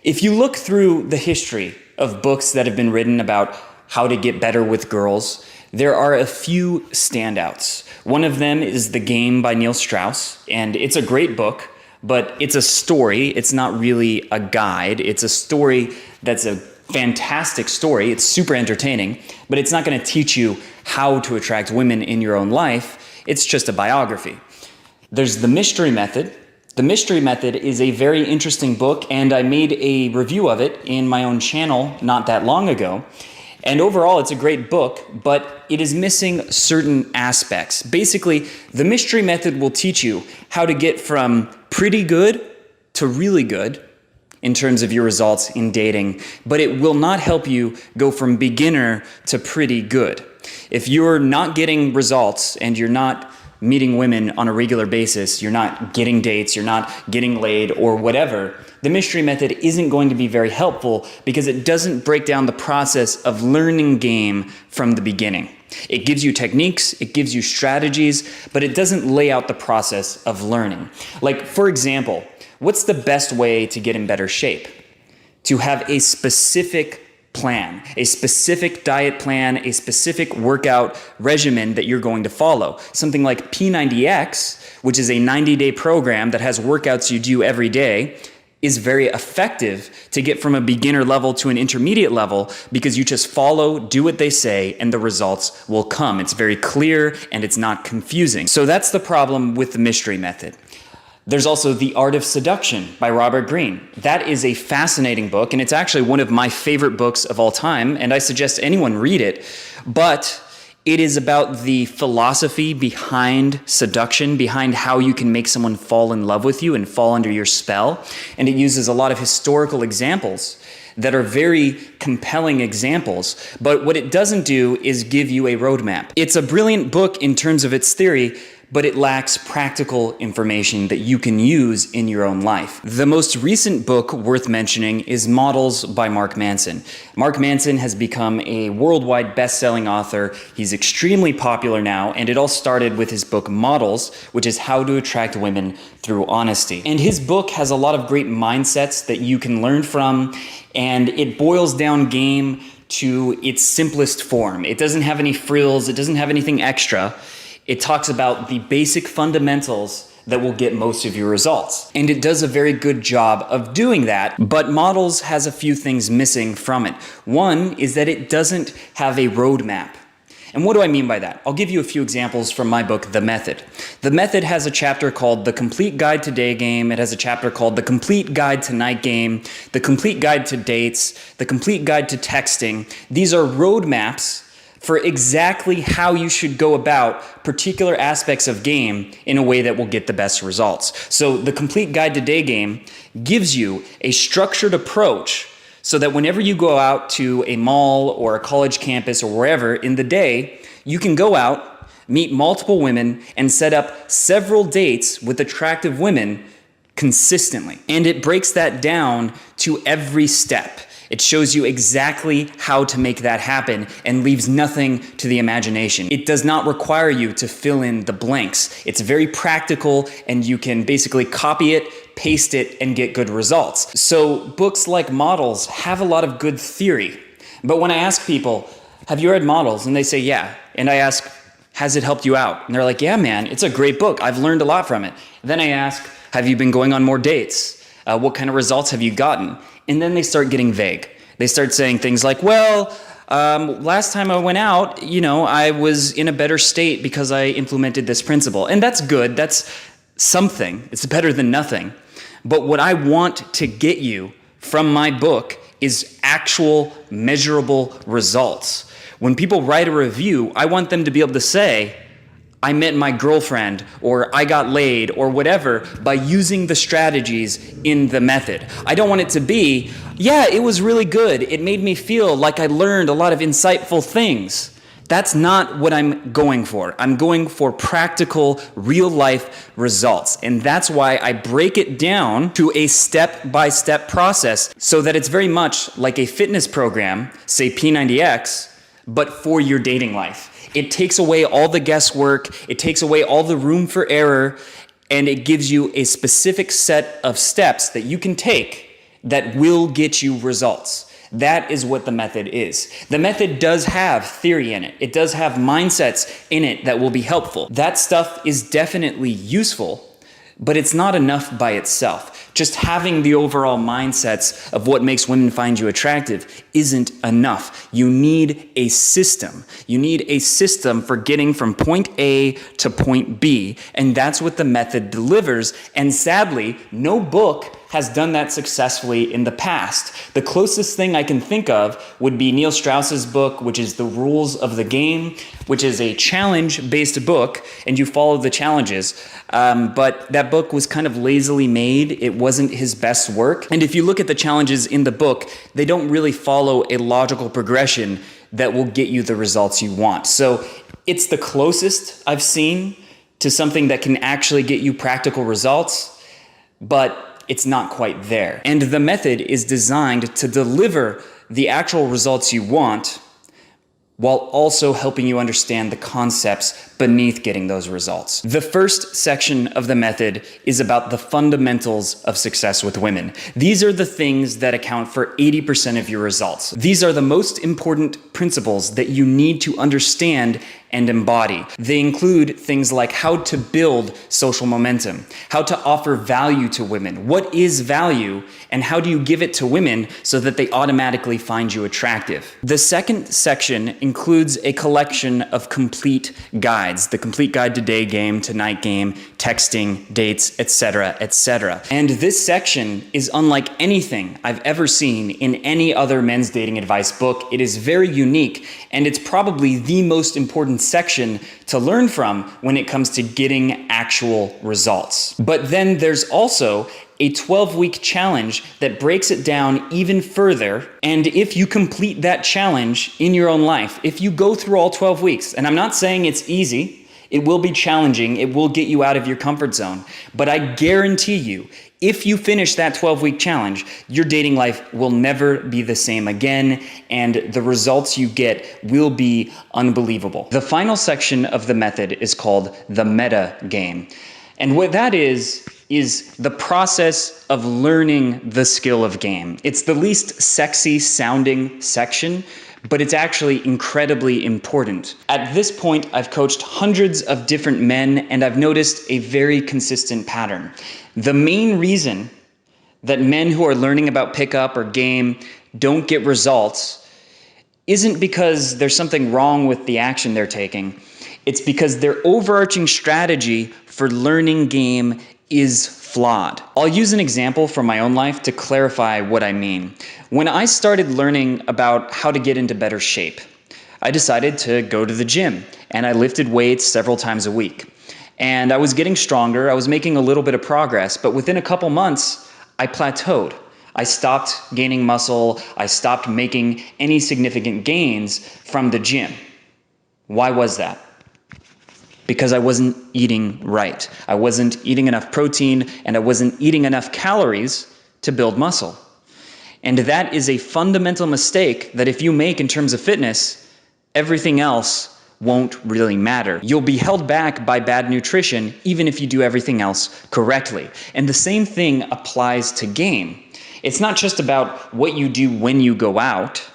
If you look through the history of books that have been written about how to get better with girls, there are a few standouts. One of them is The Game by Neil Strauss, and it's a great book, but it's a story. It's not really a guide. It's a story that's a fantastic story. It's super entertaining, but it's not going to teach you how to attract women in your own life. It's just a biography. There's The Mystery Method. The Mystery Method is a very interesting book, and I made a review of it in my own channel not that long ago. And overall, it's a great book, but it is missing certain aspects. Basically, The Mystery Method will teach you how to get from pretty good to really good in terms of your results in dating, but it will not help you go from beginner to pretty good. If you're not getting results and you're not meeting women on a regular basis, you're not getting dates, you're not getting laid or whatever, the Mystery Method isn't going to be very helpful because it doesn't break down the process of learning game from the beginning. It gives you techniques, it gives you strategies, but it doesn't lay out the process of learning. Like, for example, what's the best way to get in better shape? To have a specific plan, a specific diet plan, a specific workout regimen that you're going to follow. Something like P90X, which is a 90-day program that has workouts you do every day, is very effective to get from a beginner level to an intermediate level because you just follow, do what they say, and the results will come. It's very clear and it's not confusing. So that's the problem with the Mystery Method. There's also The Art of Seduction by Robert Greene. That is a fascinating book, and it's actually one of my favorite books of all time, and I suggest anyone read it. But it is about the philosophy behind seduction, behind how you can make someone fall in love with you and fall under your spell. And it uses a lot of historical examples that are very compelling examples. But what it doesn't do is give you a roadmap. It's a brilliant book in terms of its theory, but it lacks practical information that you can use in your own life. The most recent book worth mentioning is Models by Mark Manson. Mark Manson has become a worldwide best-selling author. He's extremely popular now, and it all started with his book Models, which is how to attract women through honesty. And his book has a lot of great mindsets that you can learn from, and it boils down game to its simplest form. It doesn't have any frills, it doesn't have anything extra. It talks about the basic fundamentals that will get most of your results. And it does a very good job of doing that, but Models has a few things missing from it. One is that it doesn't have a roadmap. And what do I mean by that? I'll give you a few examples from my book, The Method. The Method has a chapter called The Complete Guide to Day Game. It has a chapter called The Complete Guide to Night Game, The Complete Guide to Dates, The Complete Guide to Texting. These are roadmaps for exactly how you should go about particular aspects of game in a way that will get the best results. So the Complete Guide to Day Game gives you a structured approach so that whenever you go out to a mall or a college campus or wherever in the day, you can go out, meet multiple women, and set up several dates with attractive women consistently. And it breaks that down to every step. It shows you exactly how to make that happen and leaves nothing to the imagination. It does not require you to fill in the blanks. It's very practical and you can basically copy it, paste it, and get good results. So books like Models have a lot of good theory. But when I ask people, have you read Models? And they say, yeah. And I ask, has it helped you out? And they're like, yeah, man, it's a great book. I've learned a lot from it. Then I ask, have you been going on more dates? What kind of results have you gotten? And then they start getting vague. They start saying things like, well, last time I went out, I was in a better state because I implemented this principle. And that's good. That's something. It's better than nothing. But what I want to get you from my book is actual measurable results. When people write a review, I want them to be able to say, I met my girlfriend, or I got laid, or whatever, by using the strategies in the method. I don't want it to be, yeah, it was really good. It made me feel like I learned a lot of insightful things. That's not what I'm going for. I'm going for practical, real-life results. And that's why I break it down to a step-by-step process so that it's very much like a fitness program, say P90X, but for your dating life. It takes away all the guesswork, it takes away all the room for error, and it gives you a specific set of steps that you can take that will get you results. That is what the method is. The method does have theory in it. It does have mindsets in it that will be helpful. That stuff is definitely useful, but it's not enough by itself. Just having the overall mindsets of what makes women find you attractive isn't enough. You need a system. You need a system for getting from point A to point B, and that's what the method delivers. And sadly, no book has done that successfully in the past. The closest thing I can think of would be Neil Strauss's book, which is The Rules of the Game, which is a challenge-based book, and you follow the challenges. But that book was kind of lazily made. It wasn't his best work. And if you look at the challenges in the book, they don't really follow a logical progression that will get you the results you want. So it's the closest I've seen to something that can actually get you practical results, but it's not quite there. And the method is designed to deliver the actual results you want while also helping you understand the concepts beneath getting those results. The first section of the method is about the fundamentals of success with women. These are the things that account for 80% of your results. These are the most important principles that you need to understand and embody. They include things like how to build social momentum, how to offer value to women, what is value, and how do you give it to women so that they automatically find you attractive. The second section includes a collection of complete guides, the complete guide to day game, to night game, texting, dates, etc., etc. And this section is unlike anything I've ever seen in any other men's dating advice book. It is very unique, and it's probably the most important section to learn from when it comes to getting actual results. But then there's also a 12-week challenge that breaks it down even further. And if you complete that challenge in your own life, if you go through all 12 weeks, and I'm not saying it's easy, it will be challenging, it will get you out of your comfort zone, but I guarantee you, if you finish that 12-week challenge, your dating life will never be the same again, and the results you get will be unbelievable. The final section of the method is called the meta game. And what that is the process of learning the skill of game. It's the least sexy sounding section, but it's actually incredibly important. At this point, I've coached hundreds of different men, and I've noticed a very consistent pattern. The main reason that men who are learning about pickup or game don't get results isn't because there's something wrong with the action they're taking. It's because their overarching strategy for learning game is flawed. I'll use an example from my own life to clarify what I mean. When I started learning about how to get into better shape, I decided to go to the gym, and I lifted weights several times a week. And I was getting stronger, I was making a little bit of progress, but within a couple months, I plateaued. I stopped gaining muscle, I stopped making any significant gains from the gym. Why was that? Because I wasn't eating right. I wasn't eating enough protein, and I wasn't eating enough calories to build muscle. And that is a fundamental mistake that if you make in terms of fitness, everything else won't really matter. You'll be held back by bad nutrition even if you do everything else correctly. And the same thing applies to game. It's not just about what you do when you go out.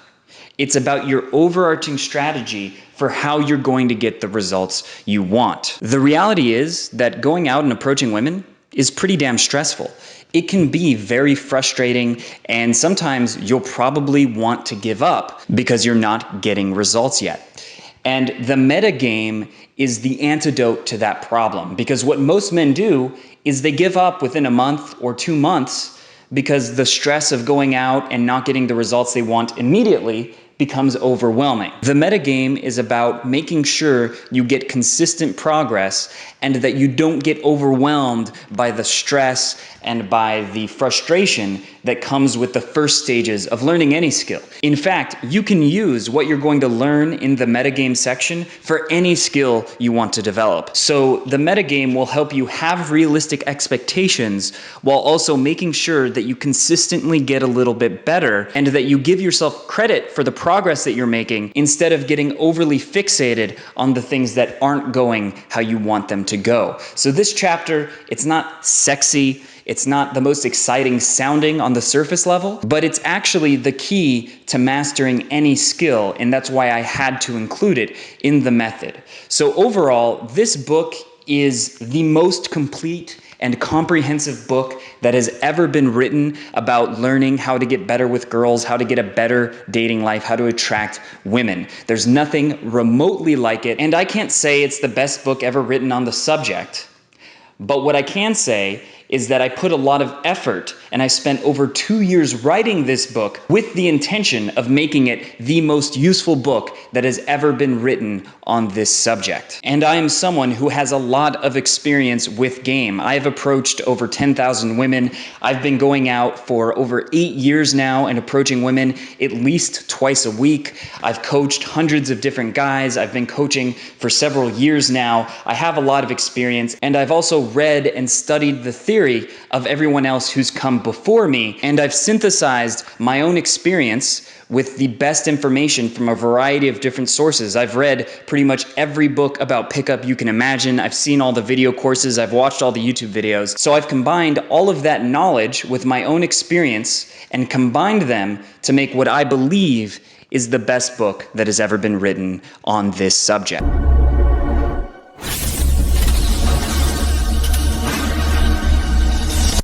It's about your overarching strategy for how you're going to get the results you want. The reality is that going out and approaching women is pretty damn stressful. It can be very frustrating, and sometimes you'll probably want to give up because you're not getting results yet. And the meta game is the antidote to that problem, because what most men do is they give up within a month or 2 months because the stress of going out and not getting the results they want immediately becomes overwhelming. The metagame is about making sure you get consistent progress and that you don't get overwhelmed by the stress and by the frustration that comes with the first stages of learning any skill. In fact, you can use what you're going to learn in the metagame section for any skill you want to develop. So the metagame will help you have realistic expectations while also making sure that you consistently get a little bit better and that you give yourself credit for the progress that you're making instead of getting overly fixated on the things that aren't going how you want them to go. So this chapter, it's not sexy, It's not the most exciting sounding on the surface level, but it's actually the key to mastering any skill, and that's why I had to include it in the method. So overall, this book is the most complete and comprehensive book that has ever been written about learning how to get better with girls, how to get a better dating life, how to attract women. There's nothing remotely like it, and I can't say it's the best book ever written on the subject. But what I can say is that I put a lot of effort, and I spent over 2 years writing this book with the intention of making it the most useful book that has ever been written on this subject. And I am someone who has a lot of experience with game. I have approached over 10,000 women. I've been going out for over 8 years now and approaching women at least twice a week. I've coached hundreds of different guys. I've been coaching for several years now. I have a lot of experience, and I've also read and studied the theory of everyone else who's come before me, and I've synthesized my own experience with the best information from a variety of different sources. I've read pretty much every book about pickup you can imagine. I've seen all the video courses. I've watched all the YouTube videos. So I've combined all of that knowledge with my own experience and combined them to make what I believe is the best book that has ever been written on this subject.